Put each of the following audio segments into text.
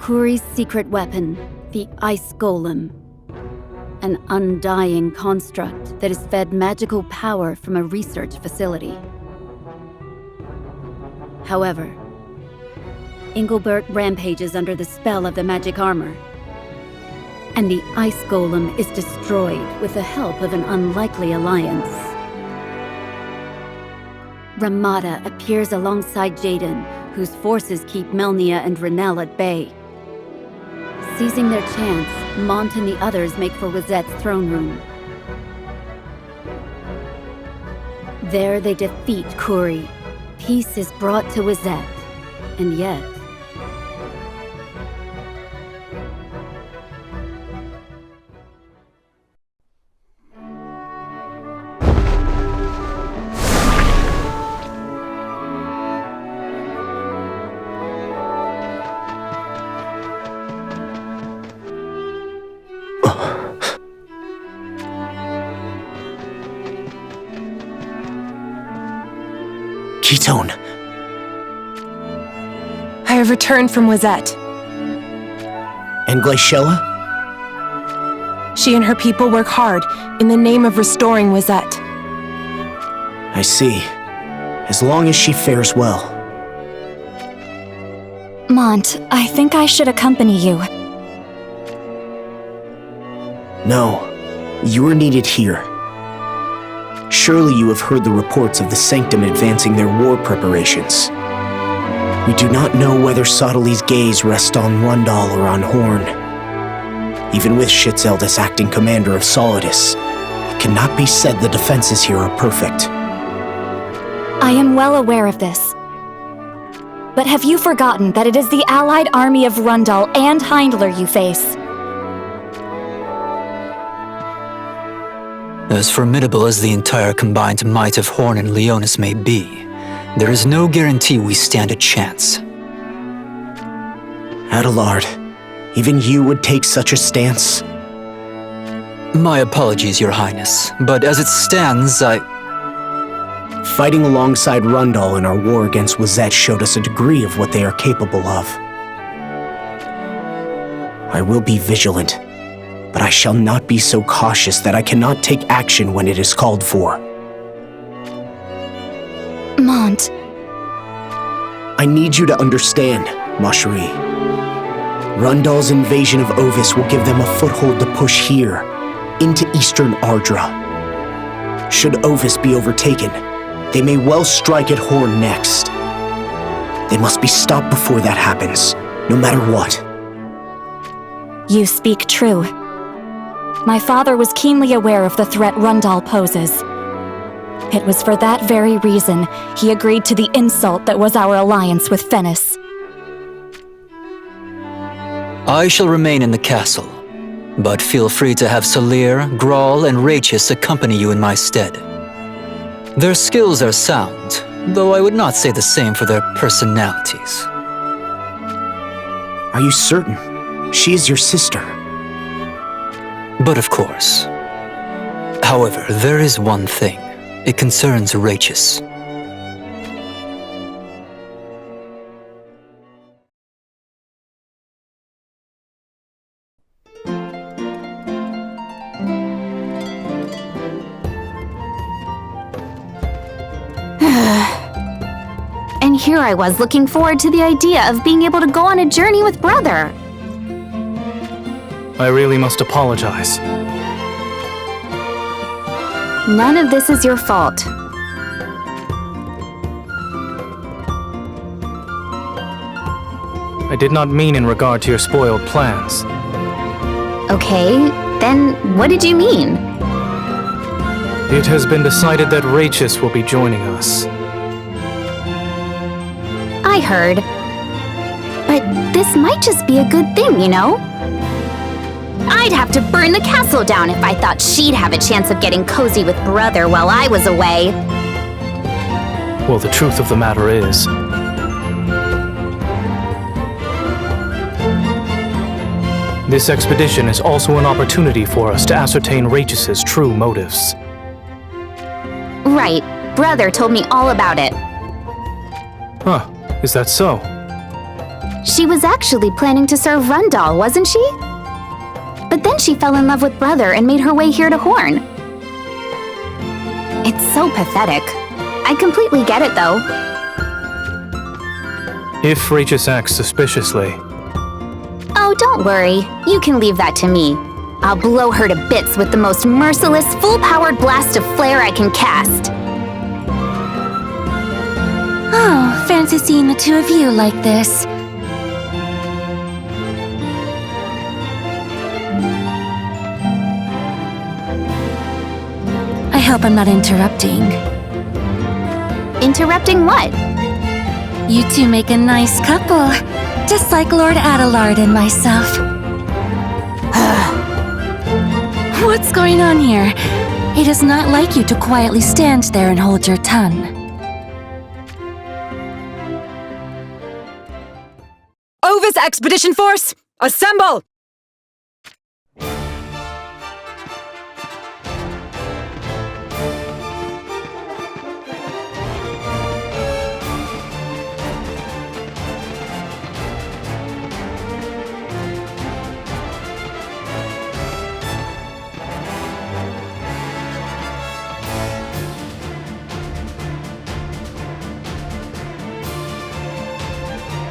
Khuri's secret weapon, the Ice Golem. An undying construct that is fed magical power from a research facility. However, Engelbert rampages under the spell of the magic armor, and the Ice Golem is destroyed with the help of an unlikely alliance. Ramada appears alongside Jaden, whose forces keep Melnia and Renelle at bay. Seizing their chance, Mont and the others make for Wazette's throne room. There they defeat Khuri. Peace is brought to Wazette, and yet... Ketone. I have returned from Wazette. And Glaciella? She and her people work hard in the name of restoring Wazette. I see. As long as she fares well. Mont, I think I should accompany you. No. You are needed here. Surely you have heard the reports of the Sanctum advancing their war preparations. We do not know whether Sottely's gaze rests on Rundal or on Hourne. Even with Shitzeldis acting commander of Solidus, it cannot be said the defenses here are perfect. I am well aware of this. But have you forgotten that it is the allied army of Rundal and Heindler you face? As formidable as the entire combined might of Hourne and Leonis may be, there is no guarantee we stand a chance. Adelard, even you would take such a stance? My apologies, Your Highness, but as it stands, Fighting alongside Rundal in our war against Wazette showed us a degree of what they are capable of. I will be vigilant, but I shall not be so cautious that I cannot take action when it is called for. Mont. I need you to understand, Machérie. Rundal's invasion of Ovis will give them a foothold to push here, into eastern Ardra. Should Ovis be overtaken, they may well strike at Hourne next. They must be stopped before that happens, no matter what. You speak true. My father was keenly aware of the threat Rundal poses. It was for that very reason he agreed to the insult that was our alliance with Fennis. I shall remain in the castle, but feel free to have Salir, Grawl, and Rachis accompany you in my stead. Their skills are sound, though I would not say the same for their personalities. Are you certain? She is your sister. But of course. However, there is one thing. It concerns Rachis. And here I was looking forward to the idea of being able to go on a journey with Brother. I really must apologize. None of this is your fault. I did not mean in regard to your spoiled plans. Okay, then what did you mean? It has been decided that Rachis will be joining us. I heard. But this might just be a good thing, you know? I'd have to burn the castle down if I thought she'd have a chance of getting cozy with Brother while I was away. Well, the truth of the matter is... this expedition is also an opportunity for us to ascertain Rachis's true motives. Right. Brother told me all about it. Huh. Is that so? She was actually planning to serve Rundal, wasn't she? But then she fell in love with Brother and made her way here to Hourne. It's so pathetic. I completely get it, though. If Rachis acts suspiciously... Oh, don't worry. You can leave that to me. I'll blow her to bits with the most merciless, full-powered blast of flare I can cast. Oh, fancy seeing the two of you like this. I hope I'm not interrupting. Interrupting what? You two make a nice couple, just like Lord Adelard and myself. What's going on here? It is not like you to quietly stand there and hold your tongue. Ovis Expedition Force, assemble!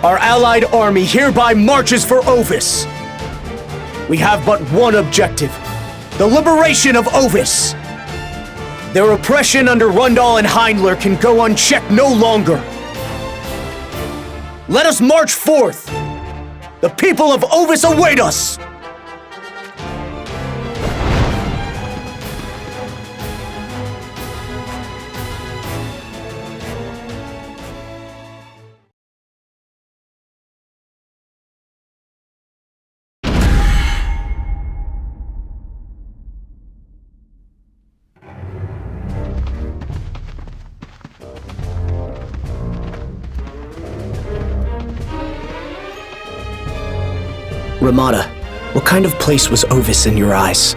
Our allied army hereby marches for Ovis. We have but one objective: the liberation of Ovis. Their oppression under Rundal and Hindler can go unchecked no longer. Let us march forth! The people of Ovis await us! Ramada, what kind of place was Ovis in your eyes?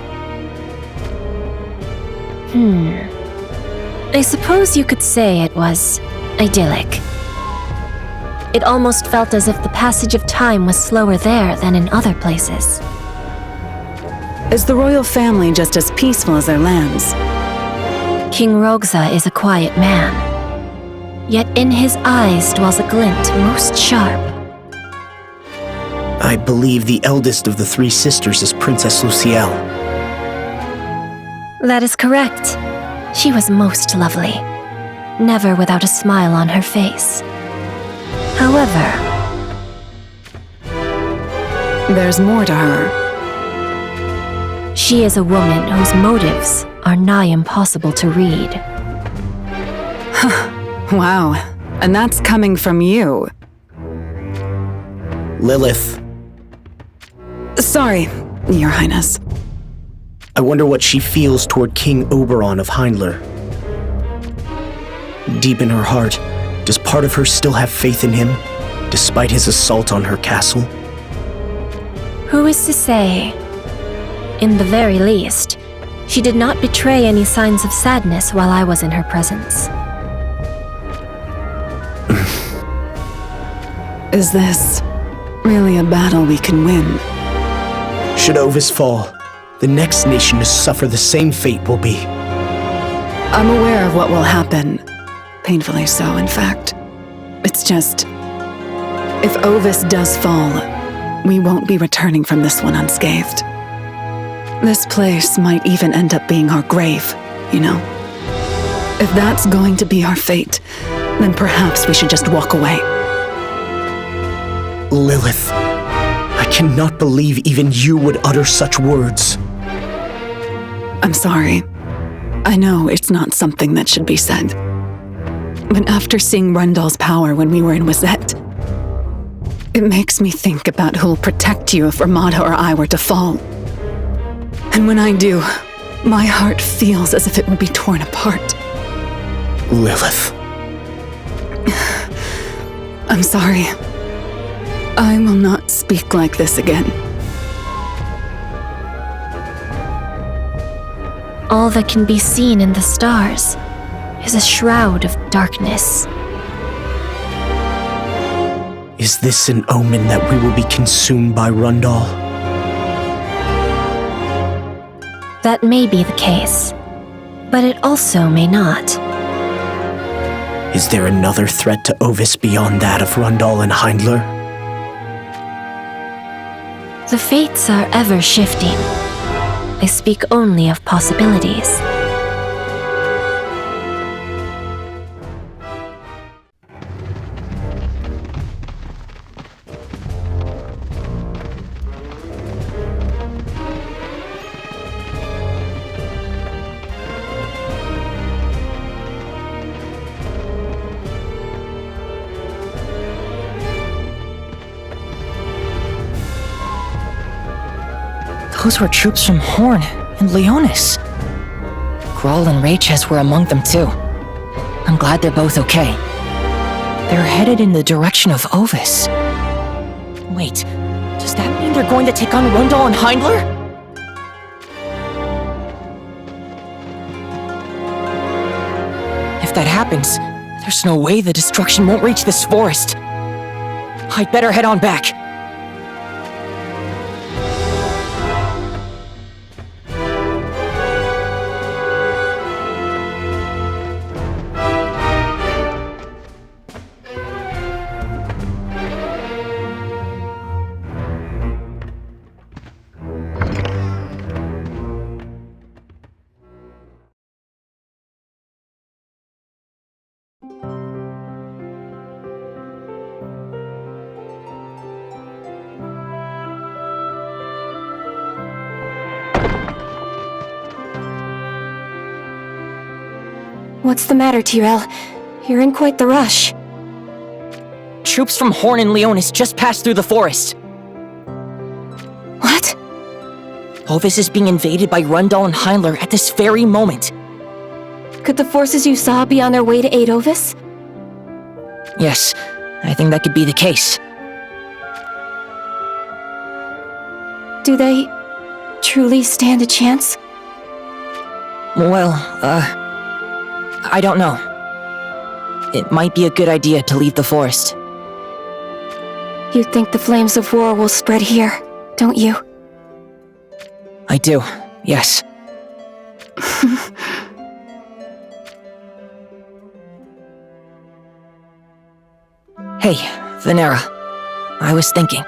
I suppose you could say it was idyllic. It almost felt as if the passage of time was slower there than in other places. Is the royal family just as peaceful as their lands? King Rogza is a quiet man, yet in his eyes dwells a glint most sharp. I believe the eldest of the three sisters is Princess Lucielle. That is correct. She was most lovely, never without a smile on her face. However, There's more to her. she is a woman whose motives are nigh impossible to read. Wow, and that's coming from you. Lilith. Sorry, Your Highness. I wonder what she feels toward King Oberon of Hindler. Deep in her heart, does part of her still have faith in him, despite his assault on her castle? Who is to say? In the very least, she did not betray any signs of sadness while I was in her presence. Is this really a battle we can win? Should Ovis fall, the next nation to suffer the same fate will be. I'm aware of what will happen. Painfully so, in fact. It's just... if Ovis does fall, we won't be returning from this one unscathed. This place might even end up being our grave, you know? If that's going to be our fate, then perhaps we should just walk away. Lilith, I cannot believe even you would utter such words. I'm sorry. I know it's not something that should be said. But after seeing Rundal's power when we were in Wazette, it makes me think about who'll protect you if Ramada or I were to fall. And when I do, my heart feels as if it would be torn apart. Lilith. I'm sorry. I will not speak like this again. All that can be seen in the stars is a shroud of darkness. Is this an omen that we will be consumed by Rundal? That may be the case, but it also may not. Is there another threat to Ovis beyond that of Rundal and Heindler? The fates are ever shifting. I speak only of possibilities. Those were troops from Hourne and Leonis. Grawl and Rayches were among them too. I'm glad they're both okay. They're headed in the direction of Ovis. Wait, does that mean they're going to take on Rundal and Heindler? If that happens, there's no way the destruction won't reach this forest. I'd better head on back. What's the matter, Tyrell? You're in quite the rush. Troops from Hourne and Leonis just passed through the forest. What? Ovis is being invaded by Rundal and Heindler at this very moment. Could the forces you saw be on their way to aid Ovis? Yes, I think that could be the case. Do they truly stand a chance? Well, I don't know. It might be a good idea to leave the forest. You think the flames of war will spread here, don't you? I do, yes. Hey, Venera. I was thinking.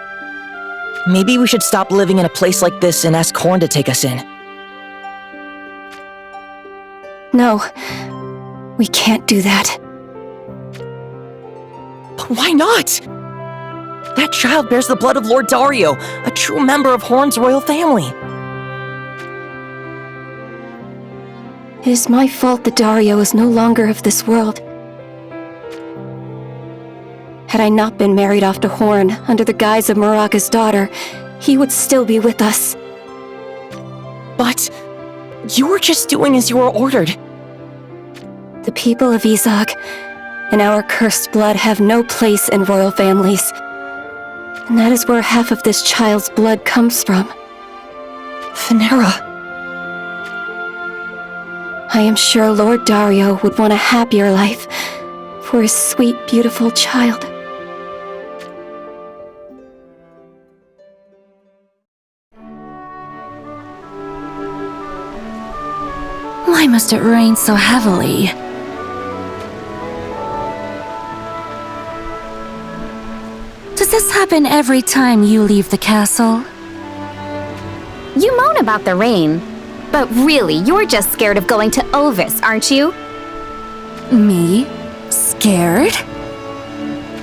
Maybe we should stop living in a place like this and ask Hourne to take us in. No. We can't do that. But why not? That child bears the blood of Lord Dario, a true member of Hourne's royal family. It is my fault that Dario is no longer of this world. Had I not been married off to Hourne under the guise of Maraka's daughter, he would still be with us. But you were just doing as you were ordered. The people of Izog and our cursed blood have no place in royal families. And that is where half of this child's blood comes from. Venera. I am sure Lord Dario would want a happier life for his sweet, beautiful child. Why must it rain so heavily? Does this happen every time you leave the castle? You moan about the rain, but really, you're just scared of going to Ovis, aren't you? Me? Scared?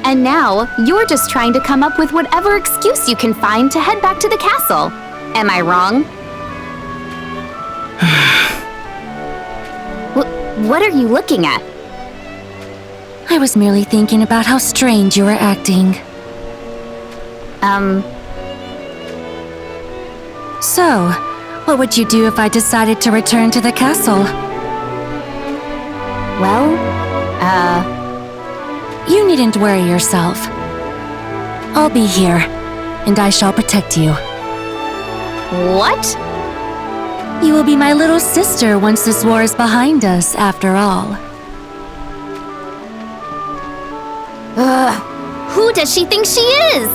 And now, you're just trying to come up with whatever excuse you can find to head back to the castle. Am I wrong? What are you looking at? I was merely thinking about how strange you were acting. So, what would you do if I decided to return to the castle? Well, You needn't worry yourself. I'll be here, and I shall protect you. What? You will be my little sister once this war is behind us, after all. Who does she think she is?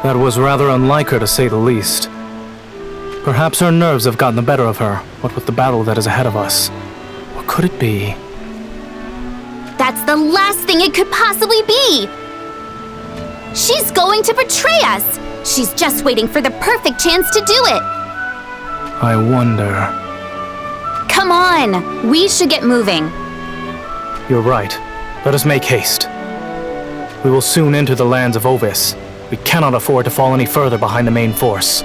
That was rather unlike her, to say the least. Perhaps her nerves have gotten the better of her, what with the battle that is ahead of us. What could it be? That's the last thing it could possibly be! She's going to betray us! She's just waiting for the perfect chance to do it! I wonder... Come on! We should get moving. You're right. Let us make haste. We will soon enter the lands of Ovis. We cannot afford to fall any further behind the main force.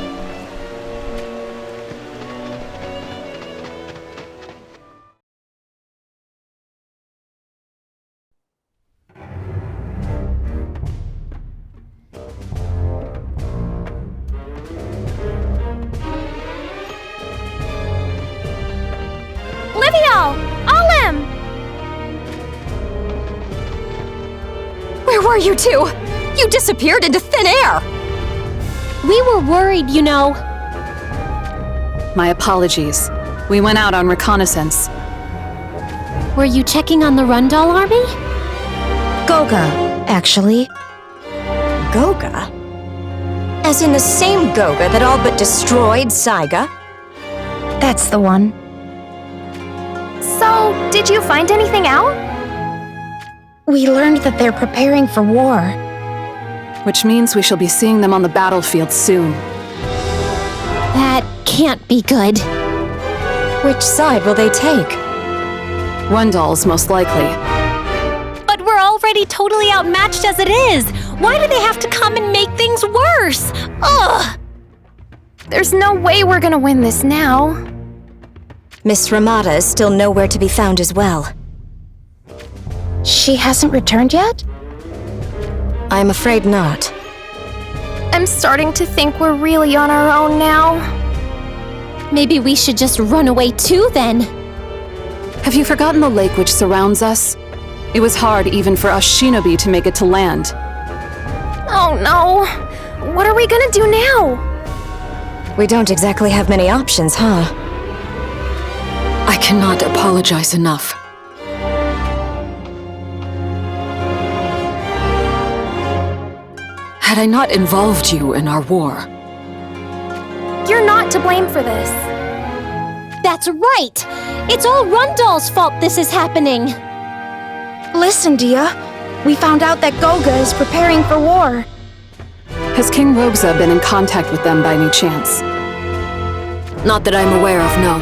Where were you two? You disappeared into thin air! We were worried, you know. My apologies. We went out on reconnaissance. Were you checking on the Rundal army? Goga, actually. Goga? As in the same Goga that all but destroyed Saiga? That's the one. So, did you find anything out? We learned that they're preparing for war. Which means we shall be seeing them on the battlefield soon. That can't be good. Which side will they take? Rundal's most likely. But we're already totally outmatched as it is. Why do they have to come and make things worse? Ugh! There's no way we're gonna win this now. Miss Ramada is still nowhere to be found as well. She hasn't returned yet? I'm afraid not. I'm starting to think we're really on our own now. Maybe we should just run away too, then. Have you forgotten the lake which surrounds us? It was hard even for us shinobi to make it to land. Oh no! What are we gonna do now? We don't exactly have many options, huh? I cannot apologize enough. Had I not involved you in our war... You're not to blame for this. That's right! It's all Rundal's fault this is happening! Listen, Dia. We found out that Goga is preparing for war. Has King Rogza been in contact with them by any chance? Not that I'm aware of, no.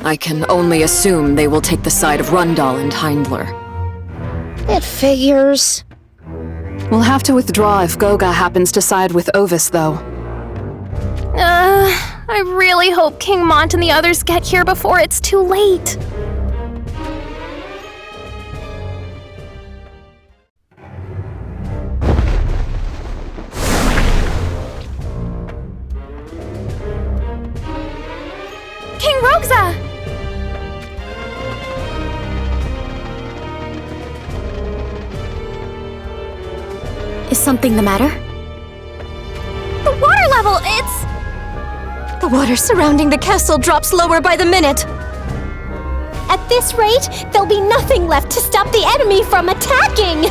I can only assume they will take the side of Rundal and Heindler. It figures. We'll have to withdraw if Goga happens to side with Ovis, though. I really hope King Mont and the others get here before it's too late. King Rogza! Is something the matter? The water level, it's... The water surrounding the castle drops lower by the minute. At this rate, there'll be nothing left to stop the enemy from attacking!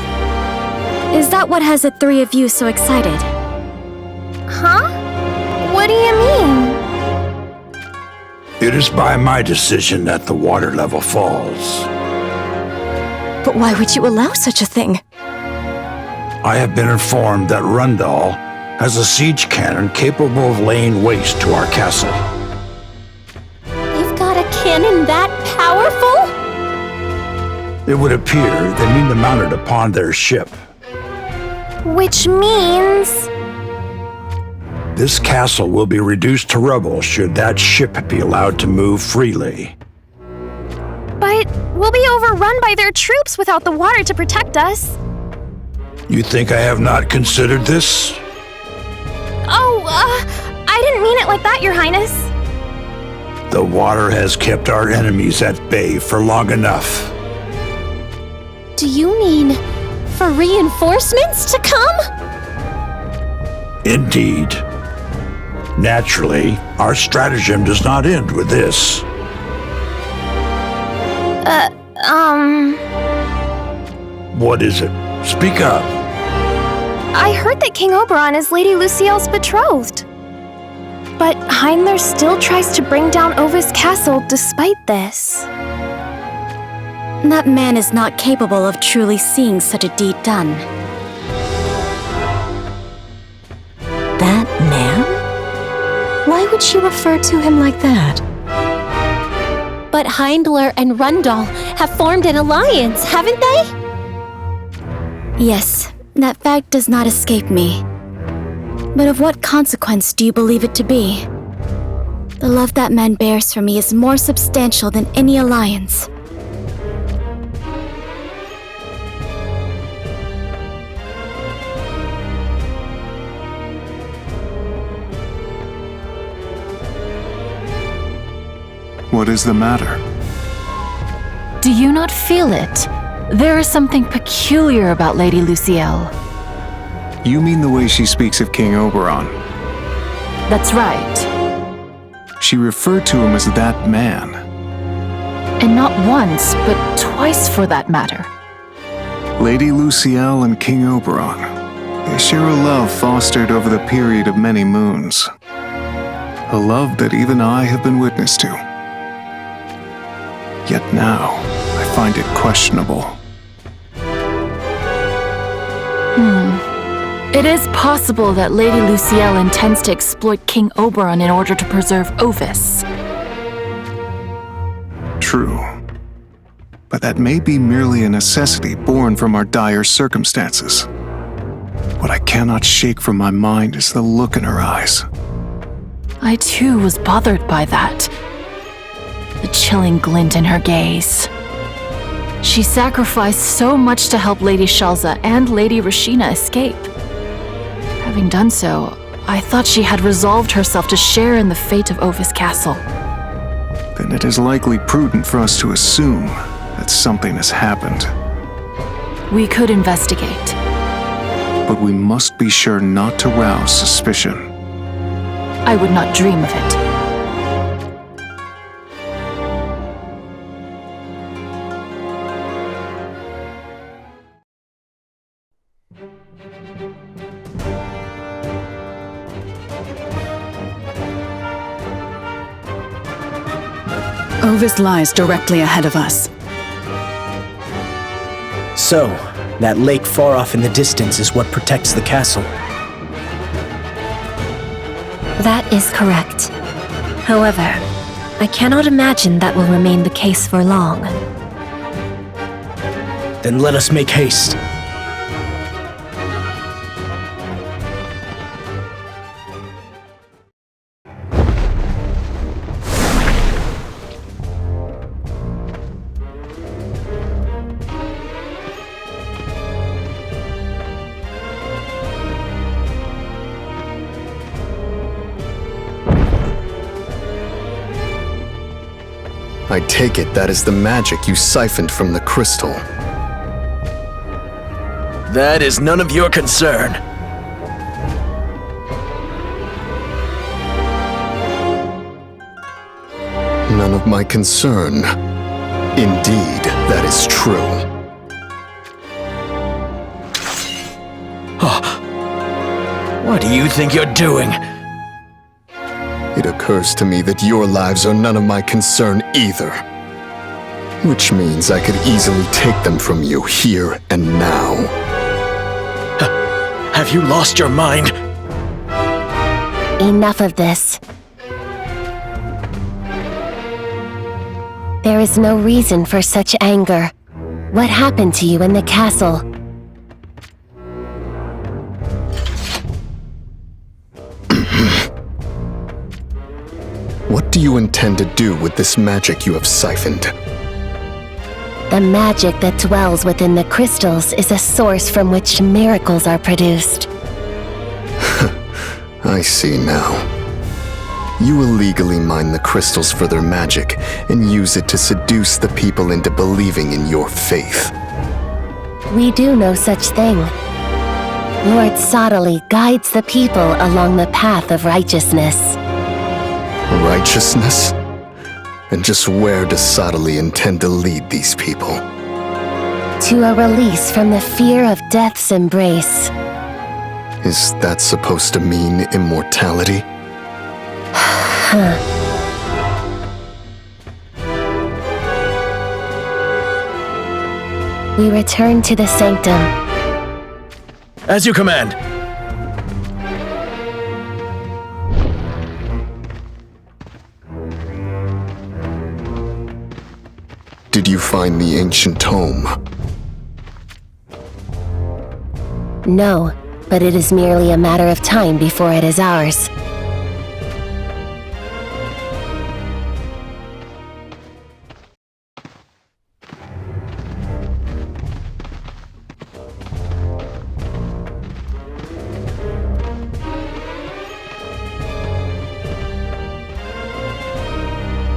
Is that what has the three of you so excited? Huh? What do you mean? It is by my decision that the water level falls. But why would you allow such a thing? I have been informed that Rundal has a siege cannon capable of laying waste to our castle. They've got a cannon that powerful? It would appear they mean to mount it upon their ship. Which means... This castle will be reduced to rubble should that ship be allowed to move freely. But we'll be overrun by their troops without the water to protect us. You think I have not considered this? Oh, I didn't mean it like that, Your Highness. The water has kept our enemies at bay for long enough. Do you mean for reinforcements to come? Indeed. Naturally, our stratagem does not end with this. What is it? Speak up. I heard that King Oberon is Lady Luciel's betrothed. But Heinler still tries to bring down Ovis Castle despite this. That man is not capable of truly seeing such a deed done. That man? Why would she refer to him like that? But Heinler and Rundal have formed an alliance, haven't they? Yes, that fact does not escape me. But of what consequence do you believe it to be? The love that man bears for me is more substantial than any alliance. What is the matter? Do you not feel it? There is something peculiar about Lady Luciel. You mean the way she speaks of King Oberon? That's right. She referred to him as that man. And not once, but twice for that matter. Lady Luciel and King Oberon. They share a love fostered over the period of many moons. A love that even I have been witness to. Yet now, I find it questionable. It is possible that Lady Luciel intends to exploit King Oberon in order to preserve Ovis. True. But that may be merely a necessity born from our dire circumstances. What I cannot shake from my mind is the look in her eyes. I too was bothered by that. The chilling glint in her gaze. She sacrificed so much to help Lady Shalza and Lady Rashina escape. Having done so, I thought she had resolved herself to share in the fate of Ovis Castle. Then it is likely prudent for us to assume that something has happened. We could investigate. But we must be sure not to rouse suspicion. I would not dream of it. Ovis lies directly ahead of us. So, that lake far off in the distance is what protects the castle. That is correct. However, I cannot imagine that will remain the case for long. Then let us make haste. I take it that is the magic you siphoned from the crystal. That is none of your concern. None of my concern. Indeed, that is true. What do you think you're doing? It occurs to me that your lives are none of my concern either. Which means I could easily take them from you here and now. Have you lost your mind? Enough of this. There is no reason for such anger. What happened to you in the castle? What do you intend to do with this magic you have siphoned? The magic that dwells within the crystals is a source from which miracles are produced. I see now. You illegally mine the crystals for their magic and use it to seduce the people into believing in your faith. We do no such thing. Lord Sottily guides the people along the path of righteousness. Righteousness? And just where does Sottily intend to lead these people? to a release from the fear of death's embrace. Is that supposed to mean immortality? We return to the Sanctum. As you command. Did you find the ancient tome? No, but it is merely a matter of time before it is ours.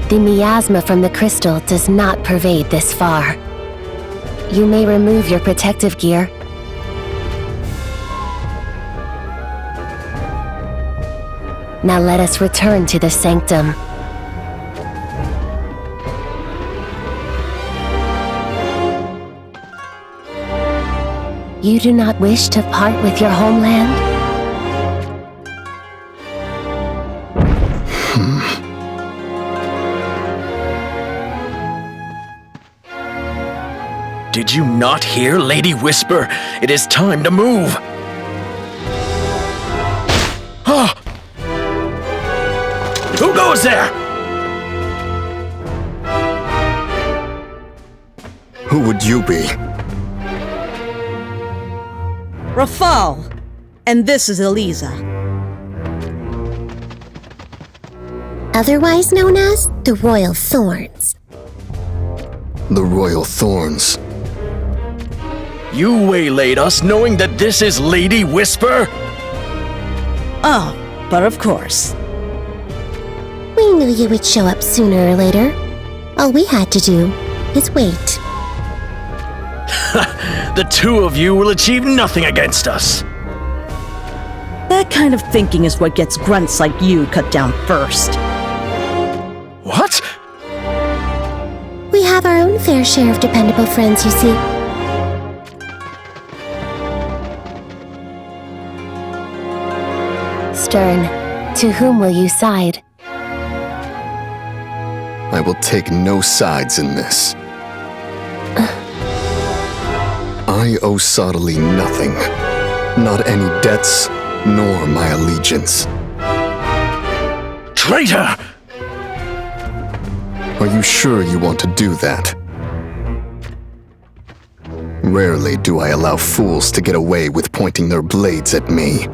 The miasma from the crystal does not pervade this far. You may remove your protective gear. Now let us return to the Sanctum. You do not wish to part with your homeland? Did you not hear Lady whisper? It is time to move! Ah! Who goes there? Who would you be? Rafal. And this is Eliza. Otherwise known as the Royal Thorns. The Royal Thorns. You waylaid us knowing that this is Lady Whisper? Oh, but of course. We knew you would show up sooner or later. All we had to do is wait. The two of you will achieve nothing against us. That kind of thinking is what gets grunts like you cut down first. What? We have our own fair share of dependable friends, you see. Sterne, to whom will you side? I will take no sides in this. I owe Sottily nothing. Not any debts, nor my allegiance. Traitor! Are you sure you want to do that? Rarely do I allow fools to get away with pointing their blades at me.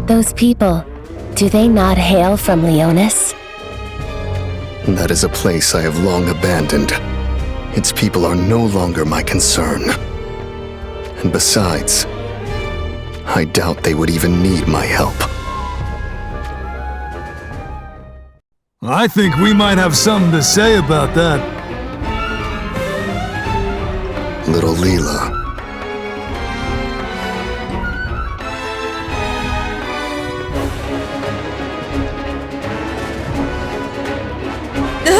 Those people, do they not hail from Leonis? That is a place I have long abandoned. Its people are no longer my concern. And besides, I doubt they would even need my help. I think we might have something to say about that. Little Leela. No!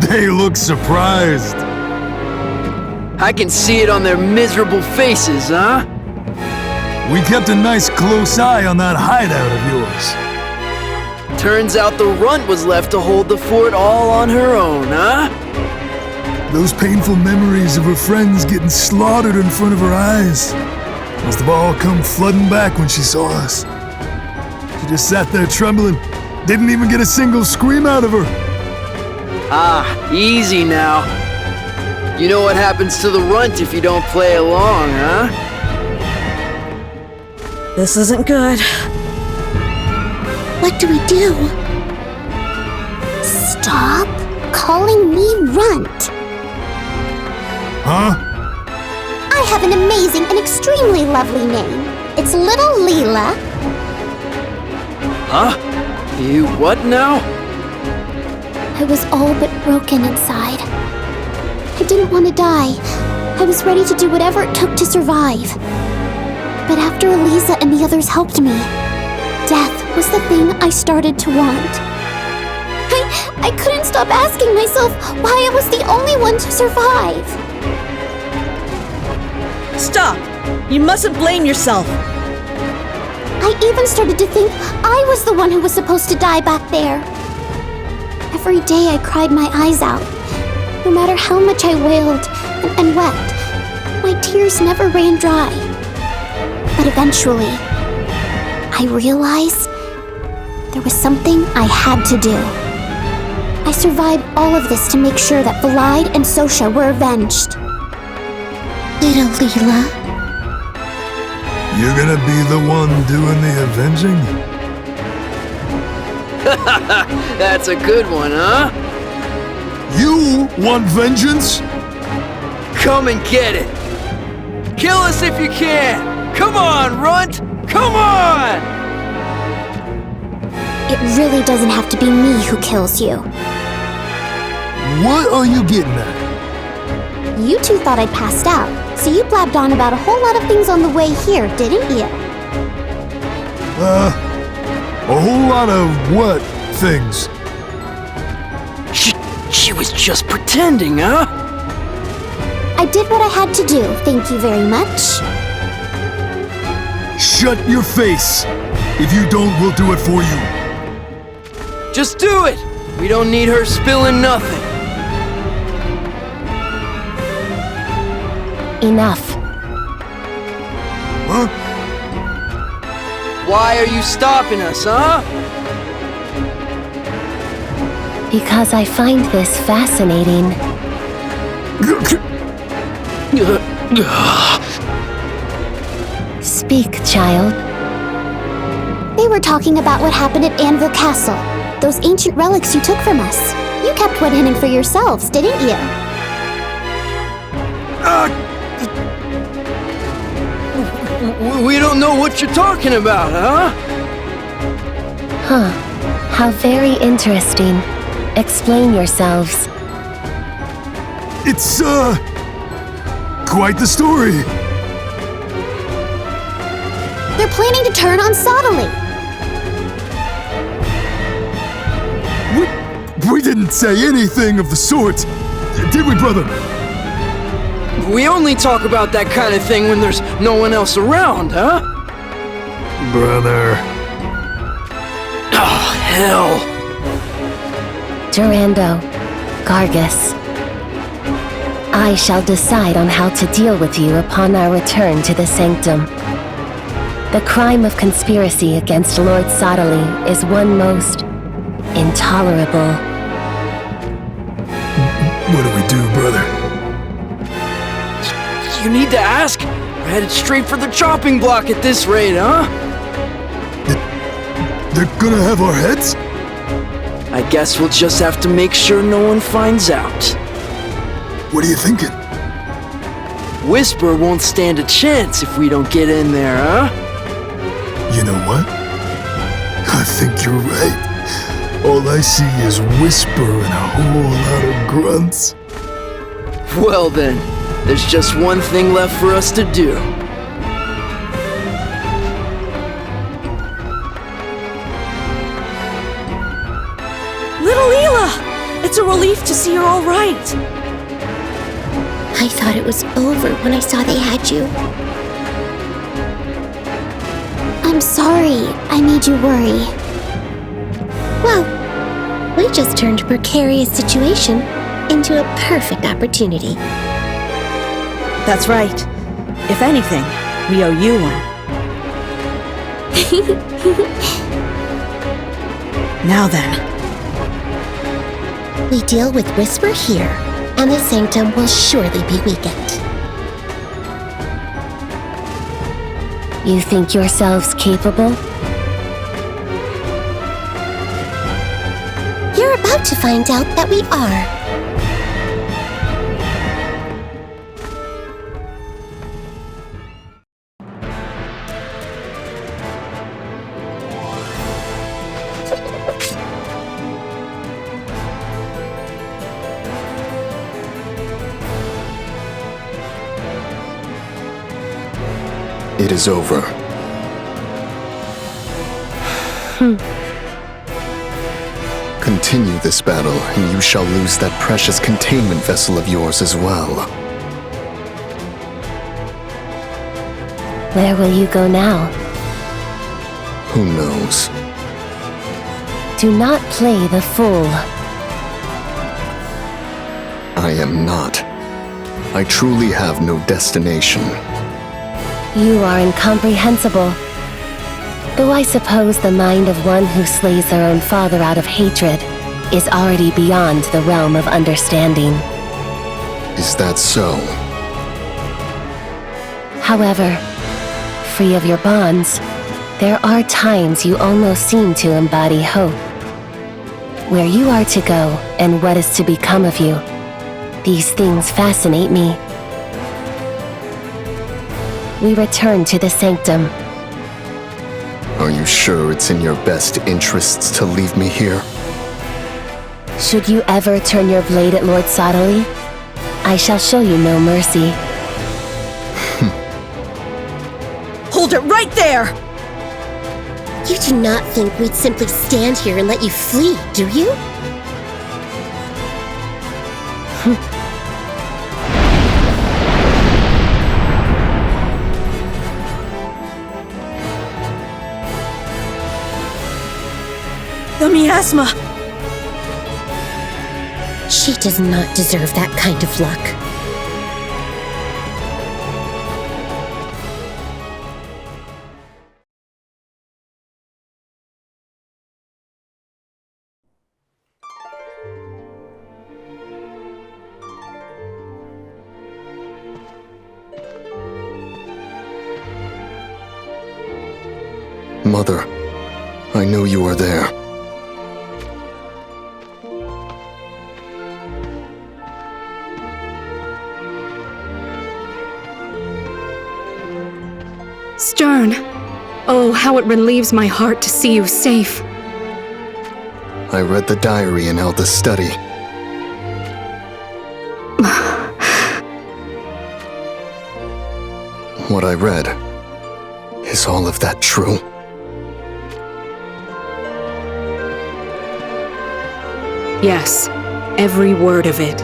They look surprised. I can see it on their miserable faces, huh? We kept a nice close eye on that hideout of yours. Turns out the runt was left to hold the fort all on her own, huh? Those painful memories of her friends getting slaughtered in front of her eyes must have all come flooding back when she saw us. She just sat there trembling, didn't even get a single scream out of her. Ah, easy now. You know what happens to the runt if you don't play along, huh? This isn't good. What do we do? Stop calling me Runt. Huh? I have an amazing and extremely lovely name. It's Little Leela. Huh? You what now? I was all but broken inside. I didn't want to die. I was ready to do whatever it took to survive. But after Eliza and the others helped me, death was the thing I started to want. I couldn't stop asking myself why I was the only one to survive. Stop! You mustn't blame yourself. I even started to think I was the one who was supposed to die back there. Every day I cried my eyes out. No matter how much I wailed and wept, my tears never ran dry. But eventually, I realized there was something I had to do. I survived all of this to make sure that Valide and Sosha were avenged. Little Leela. You're gonna be the one doing the avenging? That's a good one, huh? You want vengeance? Come and get it! Kill us if you can! Come on, Runt! Come on! It really doesn't have to be me who kills you. What are you getting at? You two thought I'd passed out, so you blabbed on about a whole lot of things on the way here, didn't you? A whole lot of what things? She was just pretending, huh? I did what I had to do, thank you very much. Shut your face! If you don't, we'll do it for you. Just do it! We don't need her spilling nothing. Enough. Huh? Why are you stopping us, huh? Because I find this fascinating. Speak, child. They were talking about what happened at Anvil Castle. Those ancient relics you took from us. You kept one hidden for yourselves, didn't you? We don't know what you're talking about, huh? Huh. How very interesting. Explain yourselves. It's, quite the story. They're planning to turn on Sottily. We didn't say anything of the sort, did we, brother? We only talk about that kind of thing when there's no one else around, huh? Brother. Oh, hell. Durando, Gargus. I shall decide on how to deal with you upon our return to the Sanctum. The crime of conspiracy against Lord Sottily is one most intolerable. What do we do, brother? You need to ask. We're headed straight for the chopping block at this rate, huh? They're gonna have our heads? I guess we'll just have to make sure no one finds out. What are you thinking? Whisper won't stand a chance if we don't get in there, huh? You know what? I think you're right. All I see is Whisper and a whole lot of grunts. Well then, there's just one thing left for us to do. Little Leela! It's a relief to see you're all right. I thought it was over when I saw they had you. I'm sorry I made you worry. Well, we just turned a precarious situation into a perfect opportunity. That's right. If anything, we owe you one. Now then. We deal with Whisper here, and the Sanctum will surely be weakened. You think yourselves capable? You're about to find out that we are. It is over. Continue this battle, and you shall lose that precious containment vessel of yours as well. Where will you go now? Who knows? Do not play the fool. I am not. I truly have no destination. You are incomprehensible. Though I suppose the mind of one who slays their own father out of hatred is already beyond the realm of understanding. Is that so? However, free of your bonds, there are times you almost seem to embody hope. Where you are to go and what is to become of you, these things fascinate me. We return to the Sanctum. Are you sure it's in your best interests to leave me here? Should you ever turn your blade at Lord Sottily, I shall show you no mercy. Hold it right there! You do not think we'd simply stand here and let you flee, do you? The miasma! She does not deserve that kind of luck. Mother, I know you are there. Sterne. Oh, how it relieves my heart to see you safe. I read the diary in Elda's study. What I read, is all of that true? Yes, every word of it.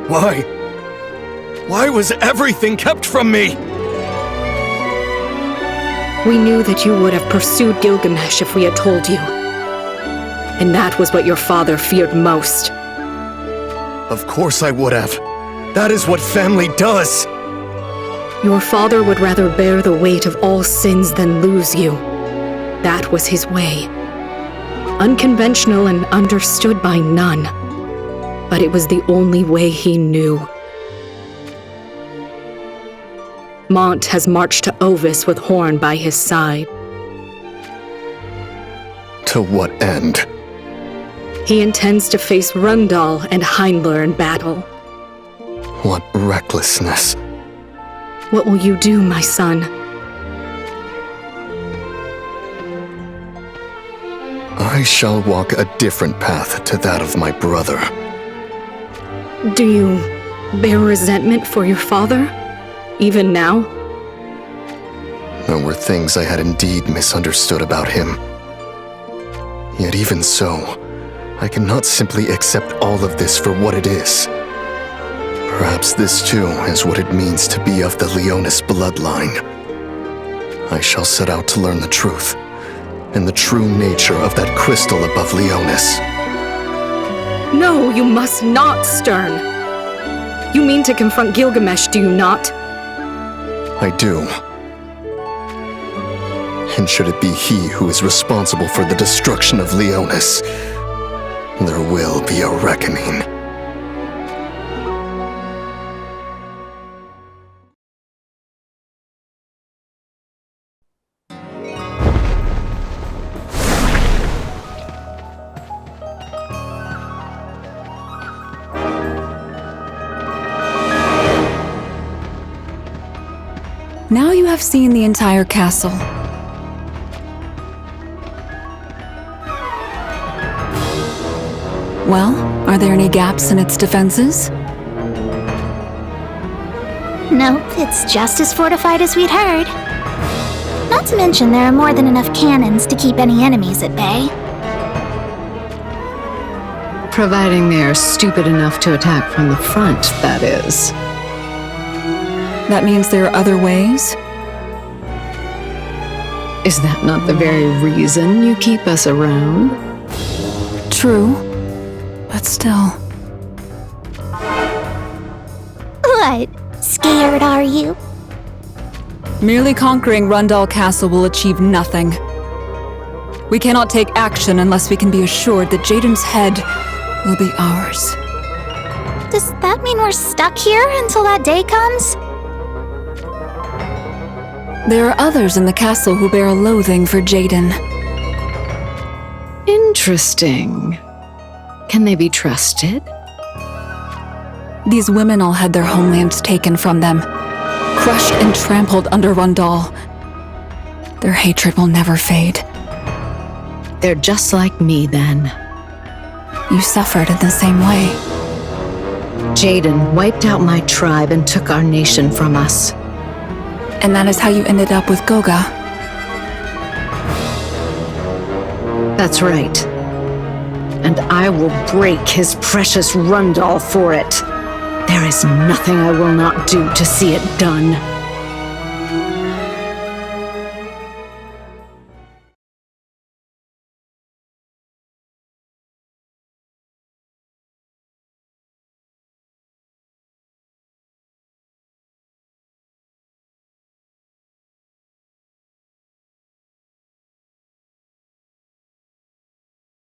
Why? Why was everything kept from me? We knew that you would have pursued Gilgamesh if we had told you. And that was what your father feared most. Of course I would have. That is what family does. Your father would rather bear the weight of all sins than lose you. That was his way. Unconventional and understood by none. But it was the only way he knew. Mont has marched to Ovis with Hourne by his side. To what end? He intends to face Rundal and Heinler in battle. What recklessness. What will you do, my son? I shall walk a different path to that of my brother. Do you bear resentment for your father? Even now? There were things I had indeed misunderstood about him. Yet even so, I cannot simply accept all of this for what it is. Perhaps this too is what it means to be of the Leonis bloodline. I shall set out to learn the truth, and the true nature of that crystal above Leonis. No, you must not, Sterne. You mean to confront Gilgamesh, do you not? I do. And should it be he who is responsible for the destruction of Leonis, there will be a reckoning. Now you have seen the entire castle. Well, are there any gaps in its defenses? Nope, it's just as fortified as we'd heard. Not to mention there are more than enough cannons to keep any enemies at bay. Providing they're stupid enough to attack from the front, that is. That means there are other ways? Is that not the very reason you keep us around? True, but still. What? Scared, are you? Merely conquering Rundal Castle will achieve nothing. We cannot take action unless we can be assured that Jaden's head will be ours. Does that mean we're stuck here until that day comes? There are others in the castle who bear a loathing for Jaden. Interesting. Can they be trusted? These women all had their homelands taken from them, crushed and trampled under Rundal. Their hatred will never fade. They're just like me, then. You suffered in the same way. Jaden wiped out my tribe and took our nation from us. And that is how you ended up with Goga. That's right. And I will break his precious Rundal for it. There is nothing I will not do to see it done.